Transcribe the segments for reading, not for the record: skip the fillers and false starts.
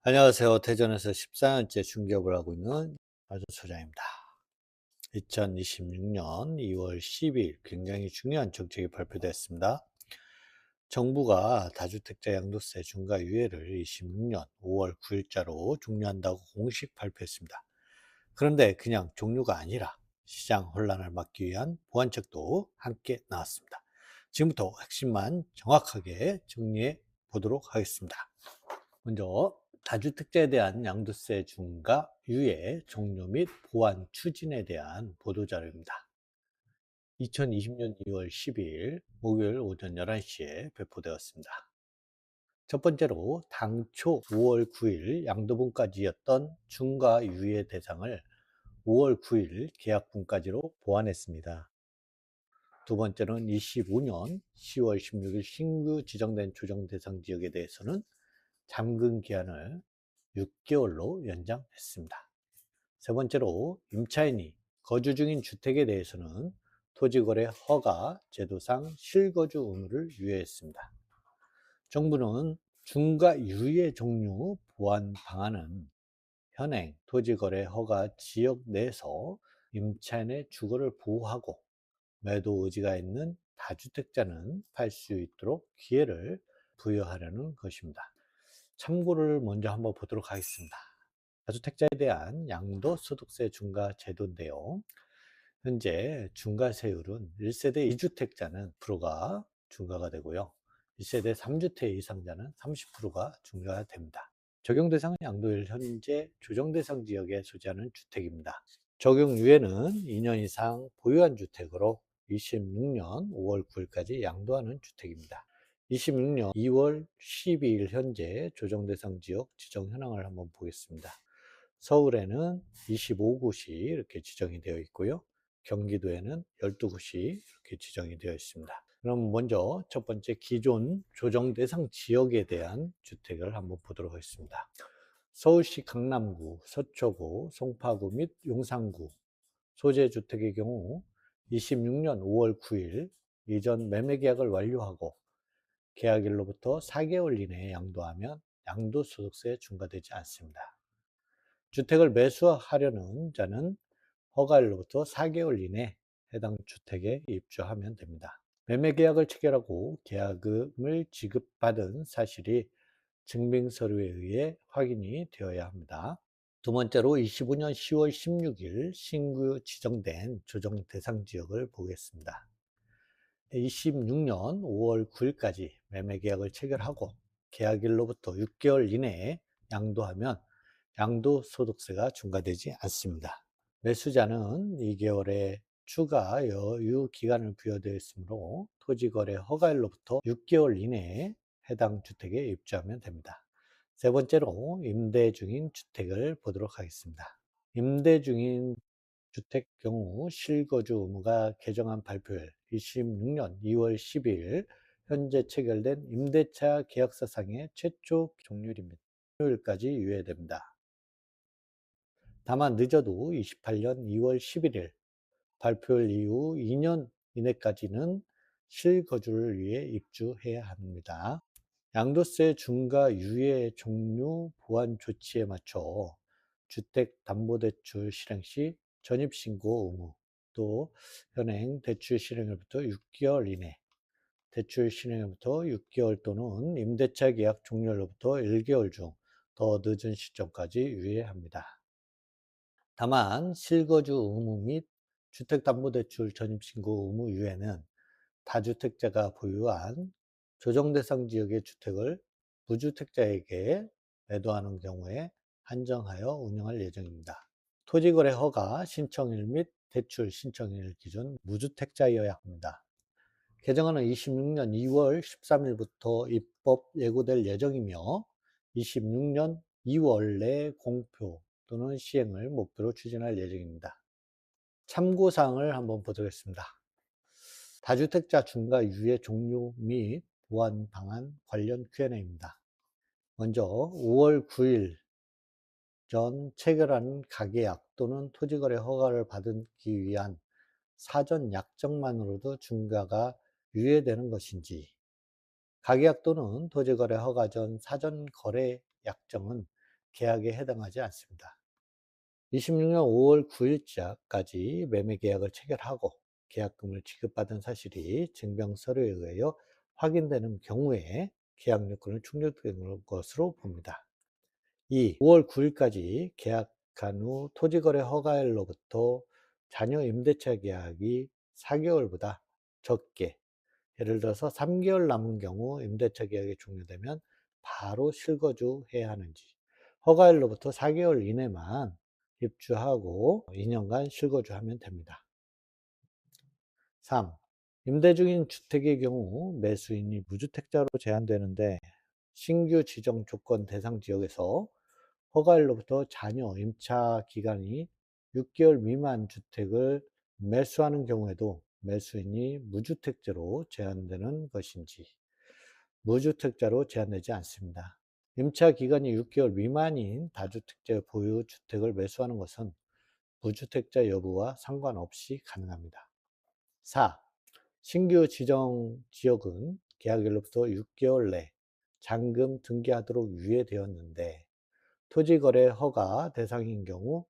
안녕하세요. 대전에서 14년째 중개업을 하고 있는 마주 소장입니다. 2026년 2월 10일 굉장히 중요한 정책이 발표됐습니다. 정부가 다주택자 양도세 중과 유예를 26년 5월 9일자로 종료한다고 공식 발표했습니다. 그런데 그냥 종료가 아니라 시장 혼란을 막기 위한 보완책도 함께 나왔습니다. 지금부터 핵심만 정확하게 정리해 보도록 하겠습니다. 먼저 다주택자에 대한 양도세 중과 유예 종료 및 보완 추진에 대한 보도자료입니다. 2020년 2월 12일 목요일 오전 11시에 배포되었습니다. 첫 번째로 당초 5월 9일 양도분까지였던 중과 유예 대상을 5월 9일 계약분까지로 보완했습니다. 두 번째로는 25년 10월 16일 신규 지정된 조정 대상 지역에 대해서는 잠금 기한을 6개월로 연장했습니다. 세 번째로 임차인이 거주 중인 주택에 대해서는 토지거래 허가 제도상 실거주 의무를 유예했습니다. 정부는 중과 유예 종류 보완 방안은 현행 토지거래 허가 지역 내에서 임차인의 주거를 보호하고 매도 의지가 있는 다주택자는 팔 수 있도록 기회를 부여하려는 것입니다. 참고를 먼저 한번 보도록 하겠습니다. 다주택자에 대한 양도소득세 중과 제도인데요. 현재 중과세율은 1세대 2주택자는 10%가 중과가 되고요. 1세대 3주택 이상자는 30%가 중과가 됩니다. 적용 대상은 양도일 현재 조정 대상 지역에 소지하는 주택입니다. 적용 유예는 2년 이상 보유한 주택으로 26년 5월 9일까지 양도하는 주택입니다. 26년 2월 12일 현재 조정 대상 지역 지정 현황을 한번 보겠습니다. 서울에는 25곳이 이렇게 지정이 되어 있고요. 경기도에는 12곳이 이렇게 지정이 되어 있습니다. 그럼 먼저 첫 번째 기존 조정 대상 지역에 대한 주택을 한번 보도록 하겠습니다. 서울시 강남구, 서초구, 송파구 및 용산구 소재 주택의 경우 26년 5월 9일 이전 매매 계약을 완료하고 계약일로부터 4개월 이내에 양도하면 양도소득세에 중과되지 않습니다. 주택을 매수하려는 자는 허가일로부터 4개월 이내 해당 주택에 입주하면 됩니다. 매매 계약을 체결하고 계약금을 지급받은 사실이 증빙서류에 의해 확인이 되어야 합니다. 두 번째로 25년 10월 16일 신규 지정된 조정 대상 지역을 보겠습니다. 26년 5월 9일까지 매매 계약을 체결하고 계약일로부터 6개월 이내에 양도하면 양도소득세가 중과되지 않습니다. 매수자는 2개월의 추가 여유 기간을 부여되어 있으므로 토지거래 허가일로부터 6개월 이내에 해당 주택에 입주하면 됩니다. 세 번째로 임대 중인 주택을 보도록 하겠습니다. 임대 중인 주택 경우 실거주 의무가 개정안 발표일 26년 2월 12일 현재 체결된 임대차 계약서상의 최초 종료일입니다. 종료일까지 유예됩니다. 다만 늦어도 28년 2월 11일 발표일 이후 2년 이내까지는 실거주를 위해 입주해야 합니다. 양도세 중과 유예 종료 보완 조치에 맞춰 주택담보대출 실행 시 전입신고 의무, 또 현행 대출 실행일부터 6개월 이내, 대출 실행일부터 6개월 또는 임대차 계약 종료일로부터 1개월 중 더 늦은 시점까지 유예합니다. 다만 실거주 의무 및 주택담보대출 전입신고 의무 유예는 다주택자가 보유한 조정대상 지역의 주택을 무주택자에게 매도하는 경우에 한정하여 운영할 예정입니다. 토지거래 허가 신청일 및 대출 신청일 기준 무주택자여야 합니다. 개정안은 26년 2월 13일부터 입법 예고될 예정이며 26년 2월 내 공표 또는 시행을 목표로 추진할 예정입니다. 참고사항을 한번 보도록하겠습니다. 다주택자 중과 유예 종료 및 보완 방안 관련 Q&A입니다. 먼저 5월 9일 전 체결한 가계약 또는 토지거래 허가를 받기 위한 사전 약정만으로도 중과가 유예되는 것인지, 가계약 또는 토지거래 허가 전 사전 거래 약정은 계약에 해당하지 않습니다. 26년 5월 9일자까지 매매 계약을 체결하고 계약금을 지급받은 사실이 증명 서류에 의하여 확인되는 경우에 계약 요건을 충족된 것으로 봅니다. 2. 5월 9일까지 계약한 후 토지거래 허가일로부터 자녀 임대차 계약이 4개월보다 적게, 예를 들어서 3개월 남은 경우 임대차 계약이 종료되면 바로 실거주해야 하는지, 허가일로부터 4개월 이내만 입주하고 2년간 실거주하면 됩니다. 3. 임대 중인 주택의 경우 매수인이 무주택자로 제한되는데 신규 지정 조건 대상 지역에서 허가일로부터 자녀 임차 기간이 6개월 미만 주택을 매수하는 경우에도 매수인이 무주택자로 제한되는 것인지, 무주택자로 제한되지 않습니다. 임차 기간이 6개월 미만인 다주택자 보유 주택을 매수하는 것은 무주택자 여부와 상관없이 가능합니다. 4. 신규 지정 지역은 계약일로부터 6개월 내 잔금 등기하도록 유예되었는데 토지거래 허가 대상인 경우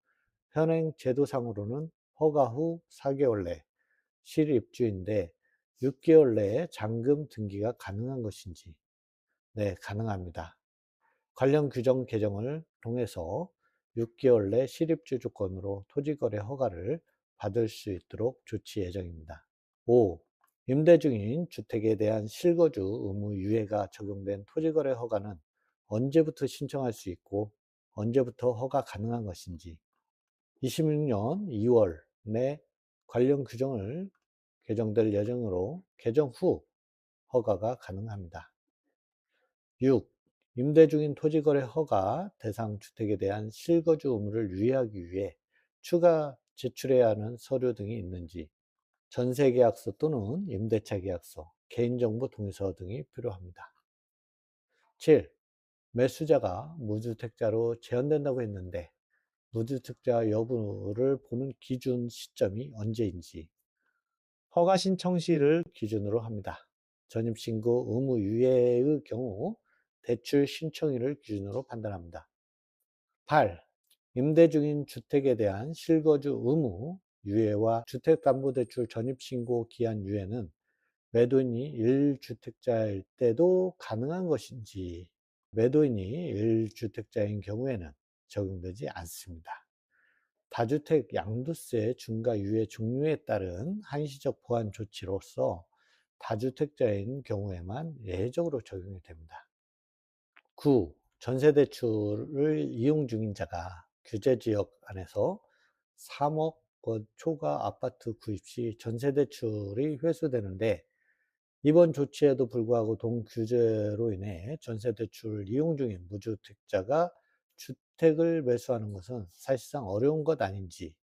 현행 제도상으로는 허가 후 4개월 내 실입주인데 6개월 내에 잔금 등기가 가능한 것인지, 네, 가능합니다. 관련 규정 개정을 통해서 6개월 내 실입주 조건으로 토지거래 허가를 받을 수 있도록 조치 예정입니다. 5. 임대 중인 주택에 대한 실거주 의무 유예가 적용된 토지거래 허가는 언제부터 신청할 수 있고 언제부터 허가 가능한 것인지 26년 2월 내 관련 규정을 개정될 예정으로 개정 후 허가가 가능합니다. 6. 임대 중인 토지거래 허가 대상 주택에 대한 실거주 의무를 유예하기 위해 추가 제출해야 하는 서류 등이 있는지, 전세계약서 또는 임대차 계약서, 개인정보 동의서 등이 필요합니다. 7. 매수자가 무주택자로 제한된다고 했는데 무주택자 여부를 보는 기준 시점이 언제인지 허가 신청 시를 기준으로 합니다. 전입신고 의무 유예의 경우 대출 신청일을 기준으로 판단합니다. 8. 임대 중인 주택에 대한 실거주 의무 유예와 주택담보대출 전입신고 기한 유예는 매도인이 1주택자일 때도 가능한 것인지, 매도인이 1주택자인 경우에는 적용되지 않습니다. 다주택 양도세 중과 유예 종류에 따른 한시적 보완 조치로서 다주택자인 경우에만 예외적으로 적용이 됩니다. 9. 전세대출을 이용 중인 자가 규제지역 안에서 3억 원 초과 아파트 구입 시 전세대출이 회수되는데 이번 조치에도 불구하고 동규제로 인해 전세대출을 이용 중인 무주택자가 주택을 매수하는 것은 사실상 어려운 것 아닌지,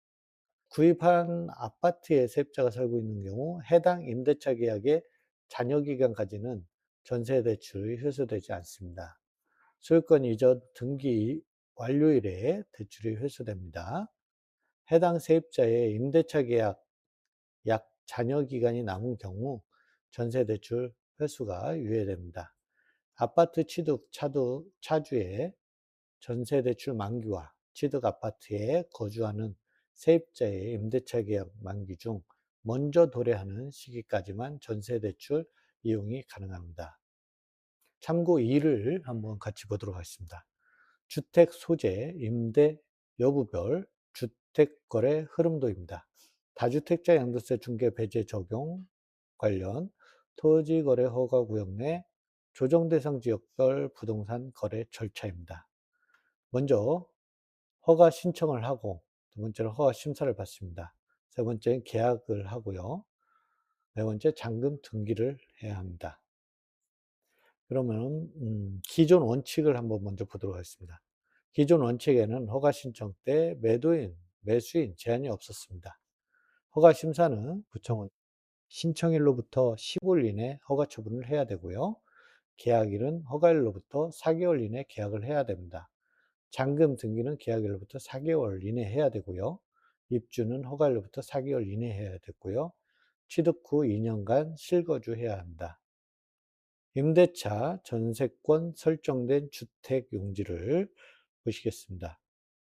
구입한 아파트에 세입자가 살고 있는 경우 해당 임대차 계약의 잔여기간까지는 전세대출이 회수되지 않습니다. 소유권 이전 등기 완료일에 대출이 회수됩니다. 해당 세입자의 임대차 계약 약 잔여기간이 남은 경우 전세대출 회수가 유예됩니다. 아파트 취득 차주의 전세대출 만기와 취득 아파트에 거주하는 세입자의 임대차 계약 만기 중 먼저 도래하는 시기까지만 전세대출 이용이 가능합니다. 참고 2를 한번 같이 보도록 하겠습니다. 주택 소재, 임대 여부별 주택거래 흐름도입니다. 다주택자 양도세 중개 배제 적용 관련 토지거래 허가구역 내 조정대상 지역별 부동산 거래 절차입니다. 먼저 허가 신청을 하고, 두 번째로 허가 심사를 받습니다. 세 번째는 계약을 하고요. 네 번째 잔금 등기를 해야 합니다. 그러면 기존 원칙을 한번 먼저 보도록 하겠습니다. 기존 원칙에는 허가 신청 때 매도인, 매수인 제한이 없었습니다. 허가 심사는 구청은 신청일로부터 15일 이내 허가 처분을 해야 되고요. 계약일은 허가일로부터 4개월 이내 계약을 해야 됩니다. 잔금 등기는 계약일로부터 4개월 이내 해야 되고요. 입주는 허가일로부터 4개월 이내 해야 되고요. 취득 후 2년간 실거주해야 합니다. 임대차 전세권 설정된 주택 용지를 보시겠습니다.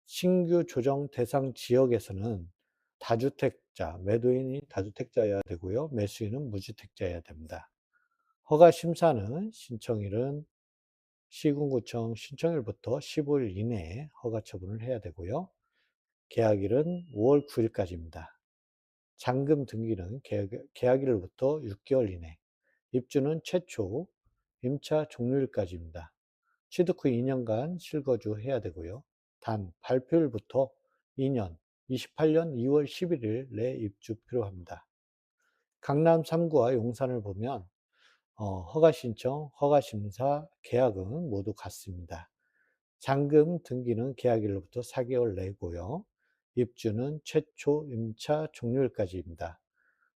신규 조정 대상 지역에서는 다주택자, 매도인이 다주택자여야 되고요. 매수인은 무주택자여야 됩니다. 허가 심사는 신청일은 시군구청 신청일부터 15일 이내에 허가 처분을 해야 되고요. 계약일은 5월 9일까지입니다. 잔금 등기는 계약일로부터 6개월 이내, 입주는 최초 임차 종료일까지입니다. 취득 후 2년간 실거주해야 되고요. 단 발표일부터 2년, 28년 2월 11일 내 입주 필요합니다. 강남 3구와 용산을 보면 허가 신청, 허가 심사, 계약은 모두 같습니다. 잔금 등기는 계약일로부터 4개월 내고요. 입주는 최초 임차 종료일까지입니다.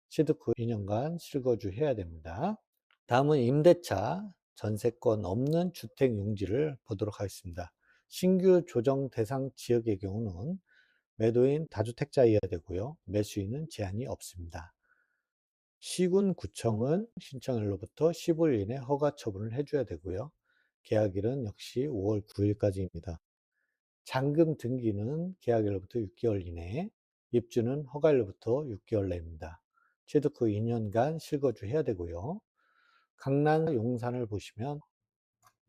취득 후 2년간 실거주해야 됩니다. 다음은 임대차, 전세권 없는 주택 용지를 보도록 하겠습니다. 신규 조정 대상 지역의 경우는 매도인 다주택자여야 되고요. 매수인은 제한이 없습니다. 시군구청은 신청일로부터 15일 이내 허가 처분을 해줘야 되고요. 계약일은 역시 5월 9일까지입니다. 잔금 등기는 계약일로부터 6개월 이내, 입주는 허가일로부터 6개월 내입니다. 취득 후 2년간 실거주해야 되고요. 강남, 용산을 보시면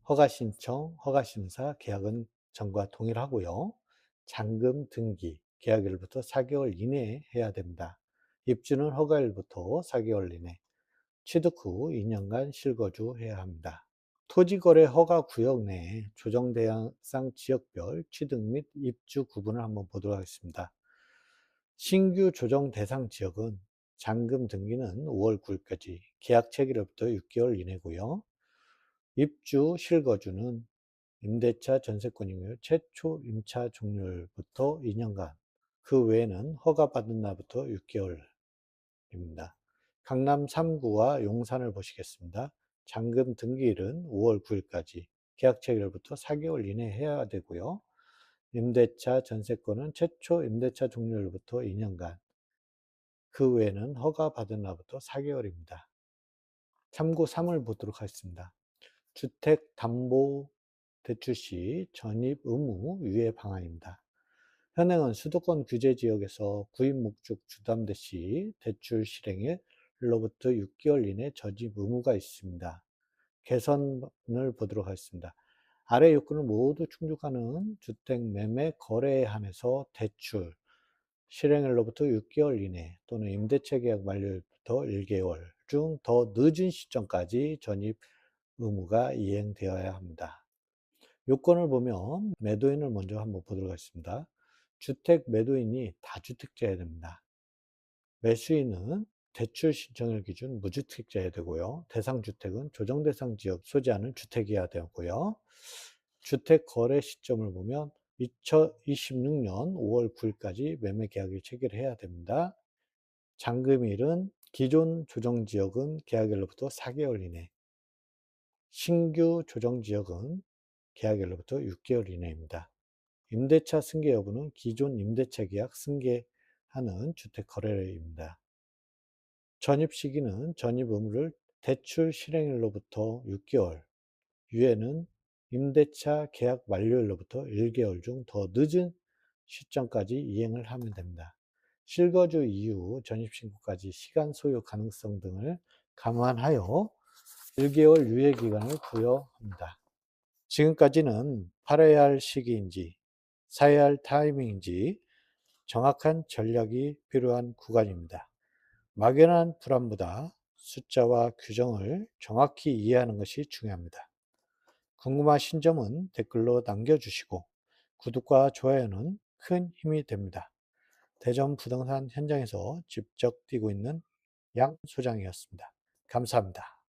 허가 신청, 허가 심사, 계약은 전과 동일하고요. 잔금 등기, 계약일부터 4개월 이내에 해야 됩니다. 입주는 허가일부터 4개월 이내, 취득 후 2년간 실거주해야 합니다. 토지거래 허가 구역 내에 조정 대상 지역별 취득 및 입주 구분을 한번 보도록 하겠습니다. 신규 조정 대상 지역은 잔금 등기는 5월 9일까지, 계약 체결일부터 6개월 이내고요. 입주 실거주는 임대차 전세권이며 최초 임차 종료일부터 2년간, 그 외에는 허가받은 날부터 6개월입니다. 강남 3구와 용산을 보시겠습니다. 잔금 등기일은 5월 9일까지, 계약 체결일부터 4개월 이내에 해야 되고요. 임대차 전세권은 최초 임대차 종료일부터 2년간, 그 외에는 허가받은 날부터 4개월입니다. 참고 3을 보도록 하겠습니다. 주택담보대출 시 전입 의무 유예 방안입니다. 현행은 수도권 규제 지역에서 구입 목적 주담대 시 대출 실행일로부터 6개월 이내 전입 의무가 있습니다. 개선을 보도록 하겠습니다. 아래 요건을 모두 충족하는 주택 매매 거래에 한해서 대출 실행일로부터 6개월 이내 또는 임대차 계약 만료일부터 1개월 중 더 늦은 시점까지 전입 의무가 이행되어야 합니다. 요건을 보면 매도인을 먼저 한번 보도록 하겠습니다. 주택 매도인이 다주택자여야 됩니다. 매수인은 대출 신청일 기준 무주택자여야 되고요. 대상 주택은 조정 대상 지역 소지하는 주택이어야 되고요. 주택 거래 시점을 보면 2026년 5월 9일까지 매매 계약을 체결해야 됩니다. 잔금일은 기존 조정 지역은 계약일로부터 4개월 이내, 신규 조정 지역은 계약일로부터 6개월 이내입니다. 임대차 승계 여부는 기존 임대차 계약 승계하는 주택 거래입니다. 전입 시기는 전입 의무를 대출 실행일로부터 6개월, 유예는 임대차 계약 만료일로부터 1개월 중 더 늦은 시점까지 이행을 하면 됩니다. 실거주 이후 전입신고까지 시간 소요 가능성 등을 감안하여 1개월 유예 기간을 부여합니다. 지금까지는 팔아야 할 시기인지 사야 할 타이밍인지 정확한 전략이 필요한 구간입니다. 막연한 불안보다 숫자와 규정을 정확히 이해하는 것이 중요합니다. 궁금하신 점은 댓글로 남겨주시고 구독과 좋아요는 큰 힘이 됩니다. 대전 부동산 현장에서 직접 뛰고 있는 양 소장이었습니다. 감사합니다.